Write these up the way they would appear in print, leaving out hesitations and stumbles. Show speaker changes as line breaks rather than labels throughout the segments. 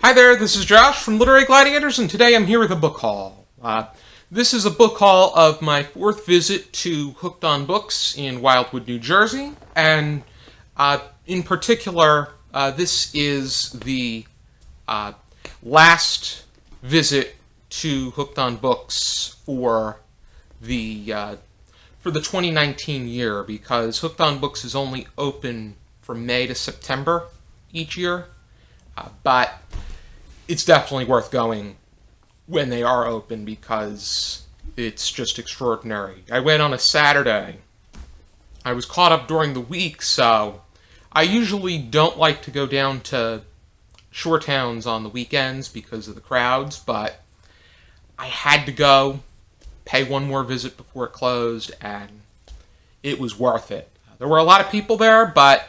Hi there, this is Josh from Literary Gladiators, and today I'm here with a book haul. This is a book haul of my fourth visit to Hooked on Books in Wildwood, New Jersey, and in particular, this is the last visit to Hooked on Books for the 2019 year, because Hooked on Books is only open from May to September each year, but it's definitely worth going when they are open because it's just extraordinary. I went on a Saturday. I was caught up during the week, so I usually don't like to go down to shore towns on the weekends because of the crowds, but I had to go, pay one more visit before it closed, and it was worth it. There were a lot of people there, but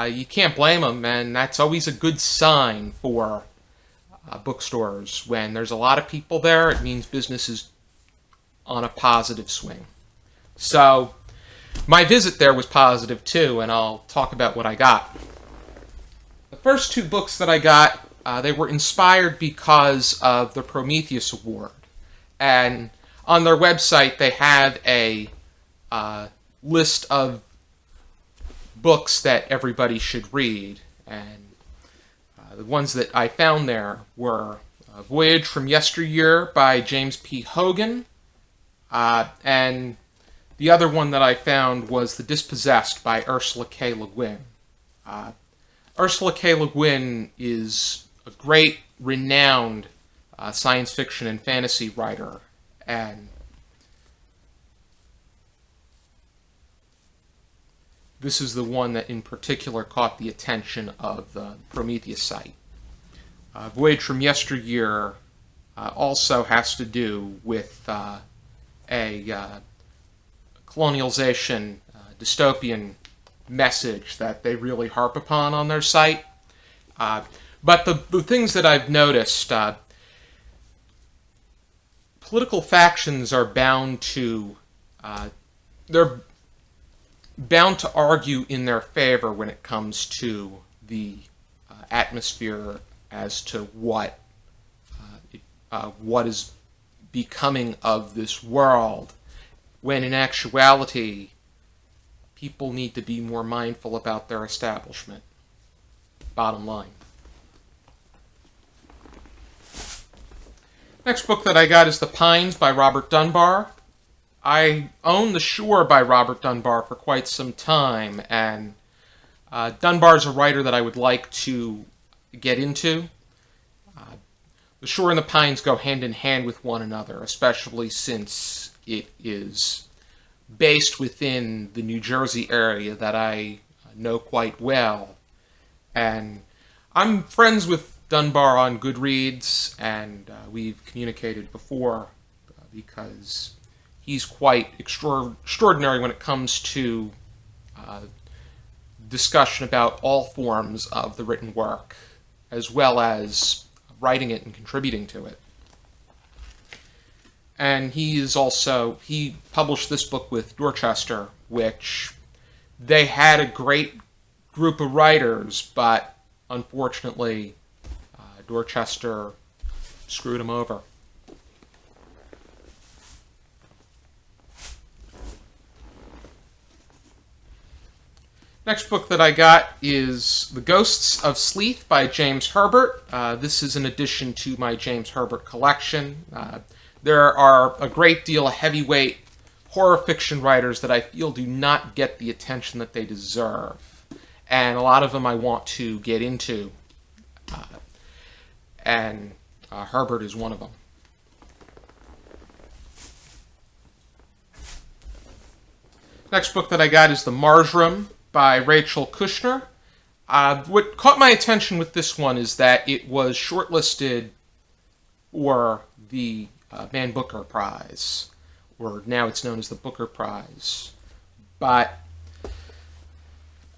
you can't blame them, and that's always a good sign for bookstores. When there's a lot of people there, it means business is on a positive swing. So my visit there was positive too, and I'll talk about what I got. The first two books that I got, they were inspired because of the Prometheus Award. And on their website, they have a list of books that everybody should read. And the ones that I found there were Voyage from Yesteryear by James P. Hogan, and the other one that I found was The Dispossessed by Ursula K. Le Guin. Ursula K. Le Guin is a great, renowned science fiction and fantasy writer, and this is the one that in particular caught the attention of the Prometheus site. Voyage from Yesteryear also has to do with a colonialization, dystopian message that they really harp upon on their site. But the things that I've noticed, political factions are bound to, they're bound to argue in their favor when it comes to the atmosphere as to what is becoming of this world, when in actuality people need to be more mindful about their establishment. Bottom line. Next book that I got is The Pines by Robert Dunbar. I own The Shore by Robert Dunbar for quite some time, and Dunbar's a writer that I would like to get into. The Shore and The Pines go hand in hand with one another, especially since it is based within the New Jersey area that I know quite well. And I'm friends with Dunbar on Goodreads, and we've communicated before because he's quite extraordinary when it comes to discussion about all forms of the written work, as well as writing it and contributing to it. And he published this book with Dorchester, which they had a great group of writers, but unfortunately Dorchester screwed him over. Next book that I got is The Ghosts of Sleath by James Herbert. This is an addition to my James Herbert collection. There are a great deal of heavyweight horror fiction writers that I feel do not get the attention that they deserve. And a lot of them I want to get into. And Herbert is one of them. Next book that I got is The Marjoram by Rachel Kushner. What caught my attention with this one is that it was shortlisted for the Man Booker Prize, or now it's known as the Booker Prize. But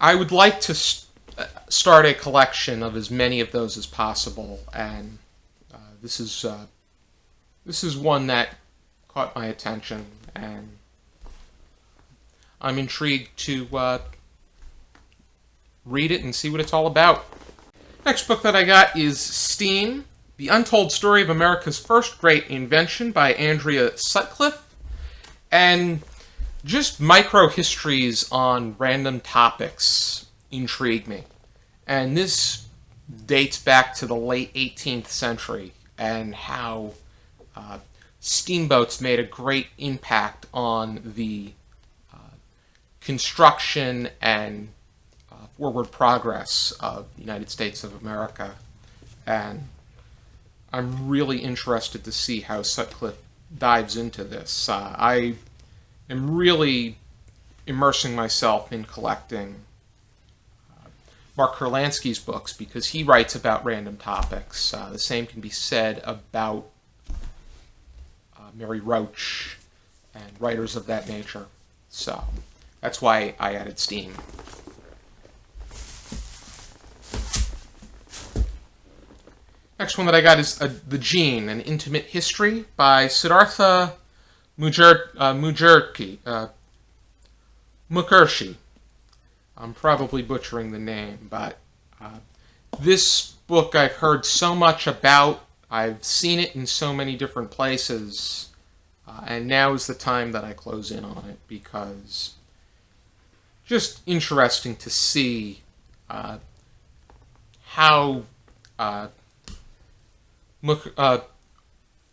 I would like to start a collection of as many of those as possible, and this is one that caught my attention, and I'm intrigued to read it and see what it's all about. Next book that I got is Steam, The Untold Story of America's First Great Invention by Andrea Sutcliffe. And just micro-histories on random topics intrigue me. And this dates back to the late 18th century and how steamboats made a great impact on the construction and forward progress of the United States of America. And I'm really interested to see how Sutcliffe dives into this. I am really immersing myself in collecting Mark Kurlansky's books because he writes about random topics. The same can be said about Mary Roach and writers of that nature. So that's why I added Steam. Next one that I got is The Gene, An Intimate History by Siddhartha Mukherjee. I'm probably butchering the name, but this book I've heard so much about. I've seen it in so many different places, and now is the time that I close in on it because just interesting to see how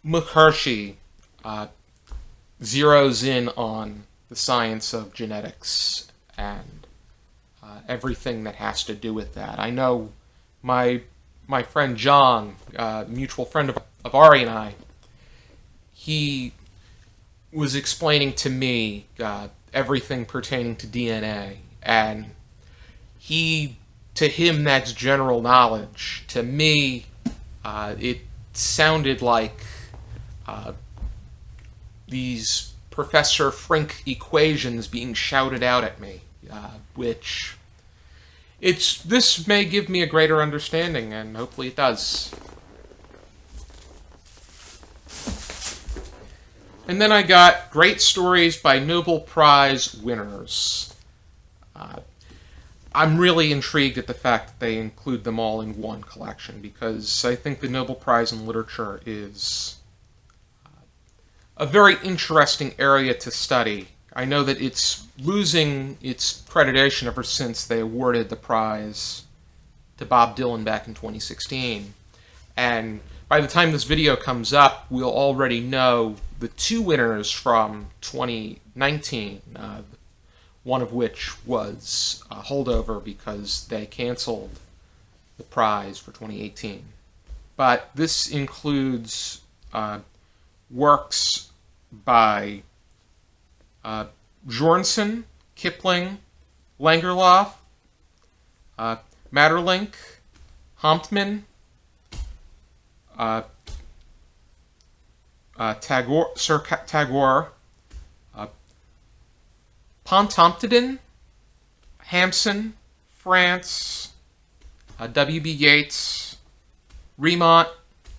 Mukherjee zeroes in on the science of genetics and everything that has to do with that. I know my friend John, mutual friend of Ari and I, he was explaining to me everything pertaining to DNA, and to him that's general knowledge. To me, it sounded like these Professor Frink equations being shouted out at me, which this may give me a greater understanding, and hopefully it does. And then I got Great Stories by Nobel Prize winners. I'm really intrigued at the fact that they include them all in one collection, because I think the Nobel Prize in Literature is a very interesting area to study. I know that it's losing its accreditation ever since they awarded the prize to Bob Dylan back in 2016. And by the time this video comes up, we'll already know the two winners from 2019, one of which was a holdover because they canceled the prize for 2018. But this includes works by Bjornson, Kipling, Langerlof, Maeterlinck, Hamptmann, Sir Tagore, Pontoppidan, Hampson, France, W.B. Yeats, Remont,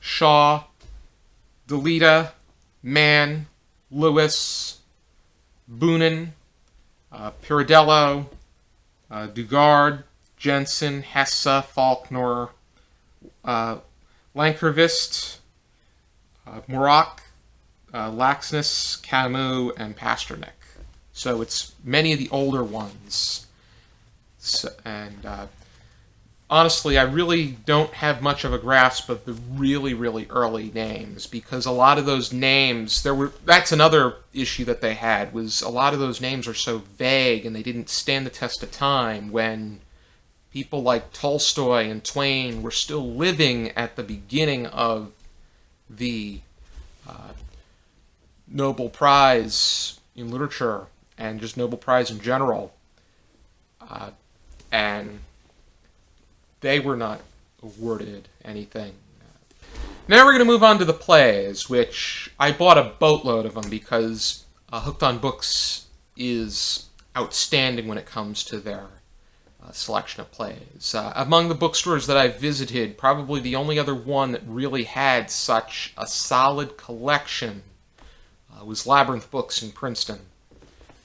Shaw, Delita, Mann, Lewis, Boonen, Pirandello, Dugard, Jensen, Hesse, Faulkner, Lankervist, Maroc, Laxness, Camus, and Pasternak. So it's many of the older ones. And honestly, I really don't have much of a grasp of the really, really early names, because a lot of those names, that's another issue that they had, was a lot of those names are so vague and they didn't stand the test of time when people like Tolstoy and Twain were still living at the beginning of the Nobel Prize in Literature and just Nobel Prize in general. And they were not awarded anything. Now we're going to move on to the plays, which I bought a boatload of them because Hooked on Books is outstanding when it comes to their selection of plays. Among the bookstores that I've visited, probably the only other one that really had such a solid collection was Labyrinth Books in Princeton.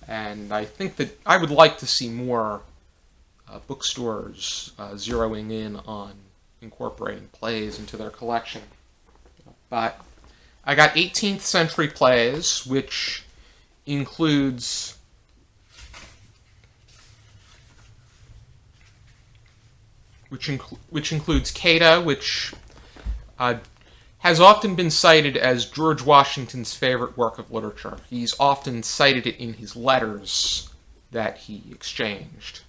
And I think that I would like to see more bookstores zeroing in on incorporating plays into their collection. But I got 18th century plays, which includes Cato, which has often been cited as George Washington's favorite work of literature. He's often cited it in his letters that he exchanged.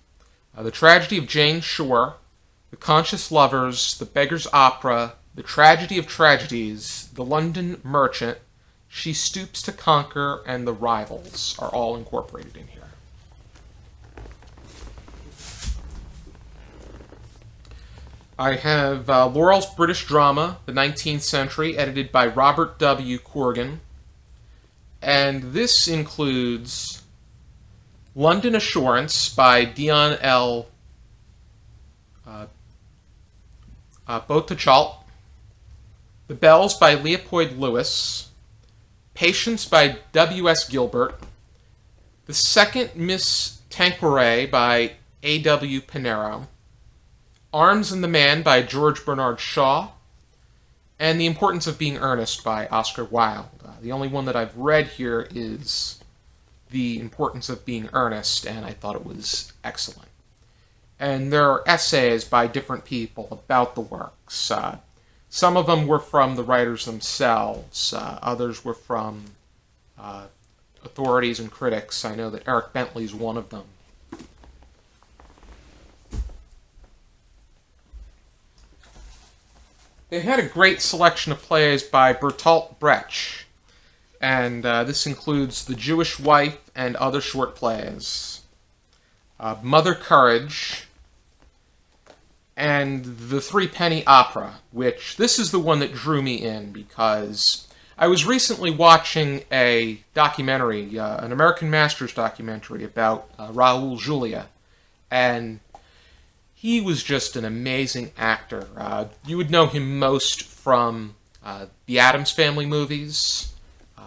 The Tragedy of Jane Shore, The Conscious Lovers, The Beggar's Opera, The Tragedy of Tragedies, The London Merchant, She Stoops to Conquer, and The Rivals are all incorporated in here. I have Laurel's British Drama, the 19th Century, edited by Robert W. Corgan. And this includes London Assurance by Dion L. Bertolt, The Bells by Leopold Lewis, Patience by W.S. Gilbert, The Second Miss Tanqueray by A.W. Pinero, Arms and the Man by George Bernard Shaw, and The Importance of Being Earnest by Oscar Wilde. The only one that I've read here is The Importance of Being Earnest, and I thought it was excellent. And there are essays by different people about the works. Some of them were from the writers themselves. Others were from authorities and critics. I know that Eric Bentley's one of them. They had a great selection of plays by Bertolt Brecht, and this includes The Jewish Wife and other short plays, Mother Courage, and The Threepenny Opera, which this is the one that drew me in because I was recently watching a documentary, an American Masters documentary about Raoul Julia, and he was just an amazing actor. You would know him most from the Addams Family movies,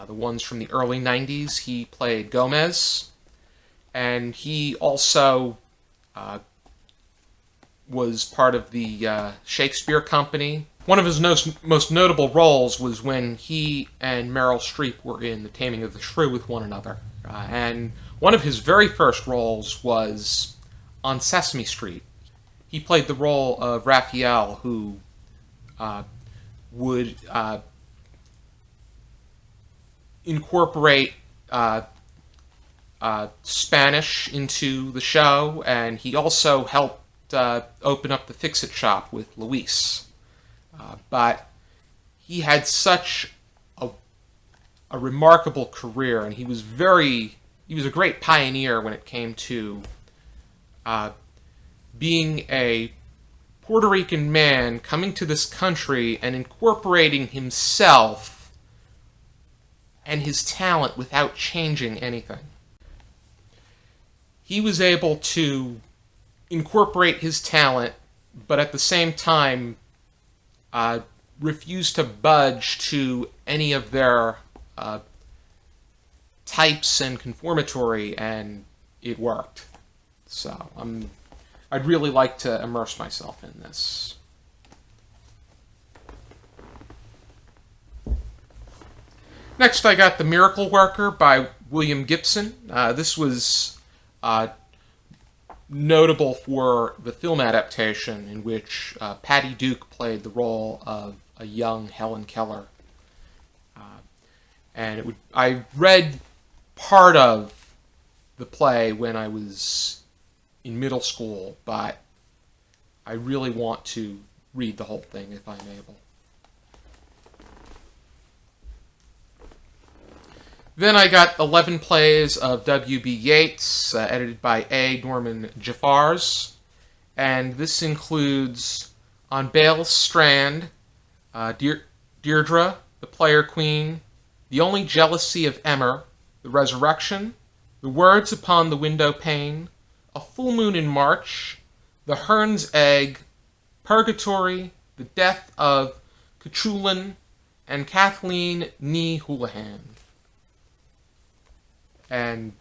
the ones from the early 90s. He played Gomez, and he also was part of the Shakespeare Company. One of his most notable roles was when he and Meryl Streep were in The Taming of the Shrew with one another. And one of his very first roles was on Sesame Street. He played the role of Raphael, who would incorporate Spanish into the show, and he also helped open up the Fix-It shop with Luis. But he had such a remarkable career, and he was a great pioneer when it came to being a Puerto Rican man coming to this country and incorporating himself and his talent without changing anything. He was able to incorporate his talent, but at the same time refuse to budge to any of their types and conformatory, and it worked. So I'd really like to immerse myself in this. Next, I got The Miracle Worker by William Gibson. This was notable for the film adaptation in which Patty Duke played the role of a young Helen Keller. And I read part of the play when I was in middle school, but I really want to read the whole thing if I'm able. Then I got 11 plays of W.B. Yeats, edited by A. Norman Jafars, and this includes On Bale's Strand, Deirdre, The Player Queen, The Only Jealousy of Emer, The Resurrection, The Words Upon the Window Pane, A Full Moon in March, The Hern's Egg, Purgatory, The Death of Cuchulain, and Kathleen Nee Houlihan. And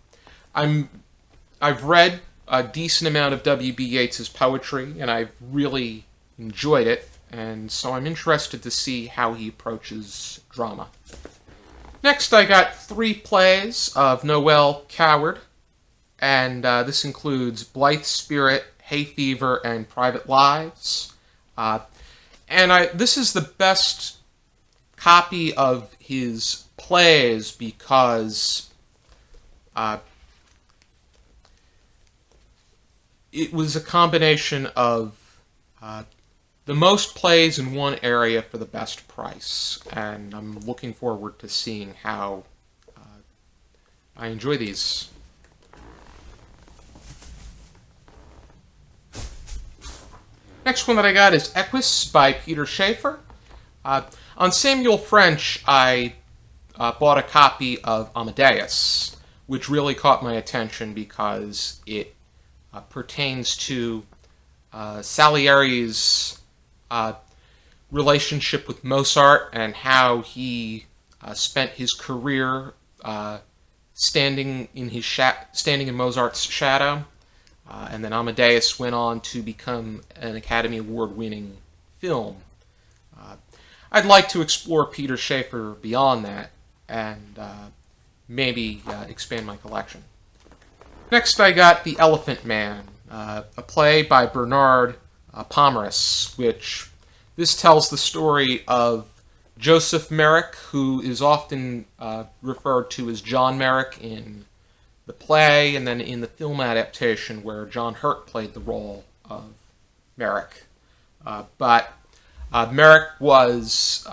I've read a decent amount of W.B. Yeats's poetry, and I've really enjoyed it. and so I'm interested to see how he approaches drama. Next, I got 3 plays of Noel Coward, and this includes Blithe Spirit, Hay Fever, and Private Lives. This is the best copy of his plays because it was a combination of the most plays in one area for the best price, and I'm looking forward to seeing how I enjoy these. Next one that I got is Equus by Peter Shaffer. On Samuel French, I bought a copy of Amadeus, which really caught my attention because it pertains to Salieri's relationship with Mozart and how he spent his career standing in Mozart's shadow. And then Amadeus went on to become an Academy Award-winning film. I'd like to explore Peter Shaffer beyond that and maybe expand my collection. Next, I got The Elephant Man, a play by Bernard Pomerus, which this tells the story of Joseph Merrick, who is often referred to as John Merrick in the play, and then in the film adaptation where John Hurt played the role of Merrick. But Merrick was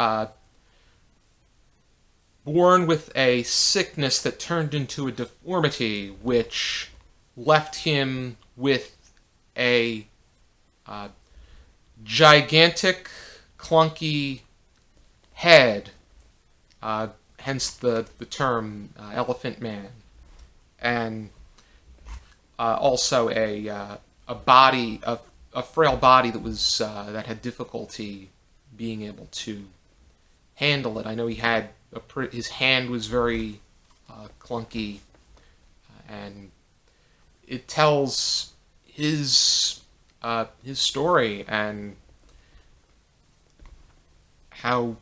born with a sickness that turned into a deformity, which left him with a gigantic, clunky head, hence the term Elephant Man, and also a frail body that was that had difficulty being able to handle it. I know he had his hand was very clunky, and it tells his story and how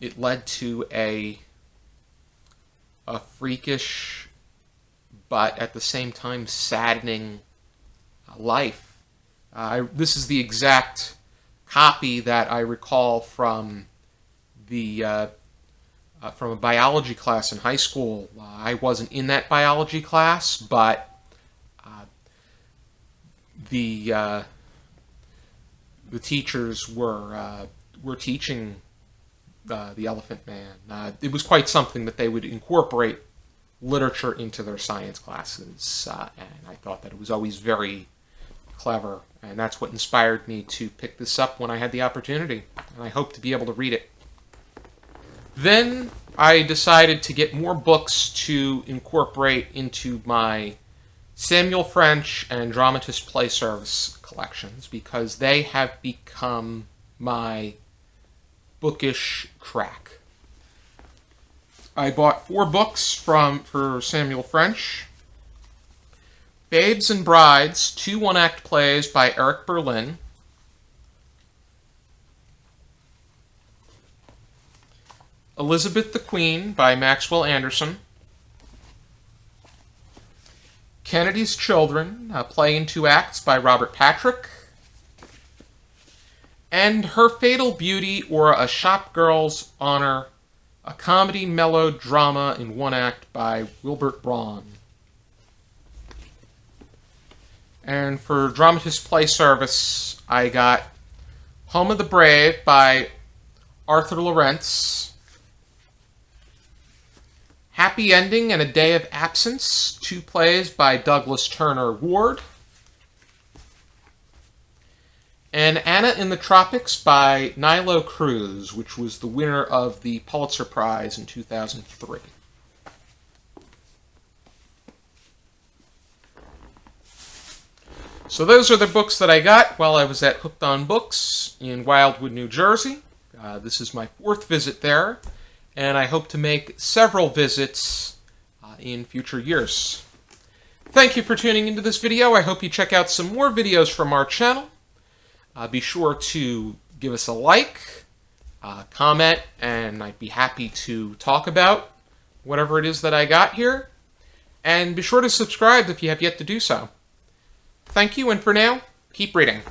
it led to a freakish but at the same time saddening life. This is the exact copy that I recall from a biology class in high school. I wasn't in that biology class, but the teachers were teaching the Elephant Man. It was quite something that they would incorporate literature into their science classes, and I thought that it was always very clever, and that's what inspired me to pick this up when I had the opportunity, and I hope to be able to read it. Then I decided to get more books to incorporate into my Samuel French and Dramatist Play Service collections, because they have become my bookish crack. I bought 4 books for Samuel French. Babes and Brides, 2 one-act plays by Eric Berlin. Elizabeth the Queen by Maxwell Anderson. Kennedy's Children, a play in 2 acts by Robert Patrick. And Her Fatal Beauty, or A Shop Girl's Honor, a comedy melodrama in 1 act by Wilbert Braun. And for Dramatist Play Service, I got Home of the Brave by Arthur Lawrence, Happy Ending and A Day of Absence, 2 plays by Douglas Turner Ward, and Anna in the Tropics by Nilo Cruz, which was the winner of the Pulitzer Prize in 2003. So those are the books that I got while I was at Hooked on Books in Wildwood, New Jersey. This is my 4th visit there, and I hope to make several visits in future years. Thank you for tuning into this video. I hope you check out some more videos from our channel. Be sure to give us a like, comment, and I'd be happy to talk about whatever it is that I got here. And be sure to subscribe if you have yet to do so. Thank you, and for now, keep reading.